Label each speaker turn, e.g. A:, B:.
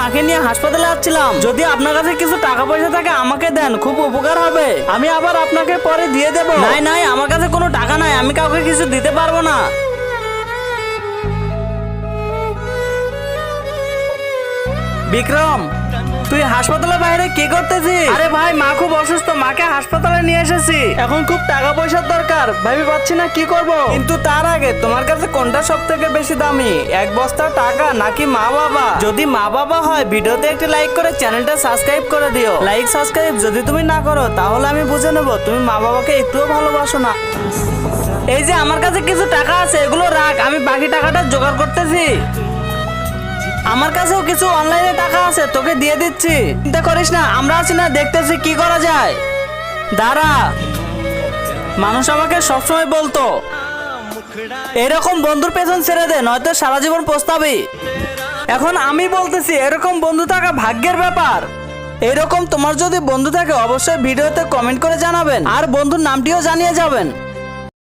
A: মাকে নিয়ে হাসপাতালে যাচ্ছিলাম। যদি আপনার কাছে কিছু টাকা পয়সা থাকে আমাকে দেন, খুব উপকার হবে। আমি আবার আপনাকে পরে দিয়ে দেব। নাই নাই, আমার কাছে কোনো টাকা নাই, আমি কাউকে কিছু দিতে পারবো না। বিক্রম, তুই হাসপাতালের বাইরে কি করতেছিস? আরে ভাই, মা খুব অসুস্থ, মাকে হাসপাতালে নিয়ে এসেছি। এখন খুব টাকা পয়সার দরকার, ভাবি পাচ্ছি না কি করব। কিন্তু তার আগে তোমার কাছে কোনটা সব থেকে বেশি দামি, এক বস্তা টাকা নাকি মা বাবা? যদি মা বাবা হয় ভিডিওতে একটি লাইক করে চ্যানেলটা সাবস্ক্রাইব করে দিও। লাইক সাবস্ক্রাইব যদি তুমি না করো তাহলে আমি বুঝে নেব তুমি মা বাবাকে একটুও ভালোবাসো না। এই যে আমার কাছে কিছু টাকা আছে, এগুলো রাখ, আমি বাকি টাকাটা জোগাড় করতেছি। আমার কাছেও কিছু অনলাইনে টাকা আছে, তোকে দিয়ে দিচ্ছি, চিন্তা করিস না, আমরা আছি না, দেখতেছি কি করা যায়। দাঁড়া, মানুষ আমাকে সবসময় বলতো এরকম বন্ধুর পেছন ছেড়ে দে, নয়তো সারা জীবন পস্তাবি। এখন আমি বলতেছি এরকম বন্ধু থাকা ভাগ্যের ব্যাপার। এরকম তোমার যদি বন্ধু থাকে অবশ্যই ভিডিওতে কমেন্ট করে জানাবেন, আর বন্ধুর নামটিও জানিয়ে যাবেন।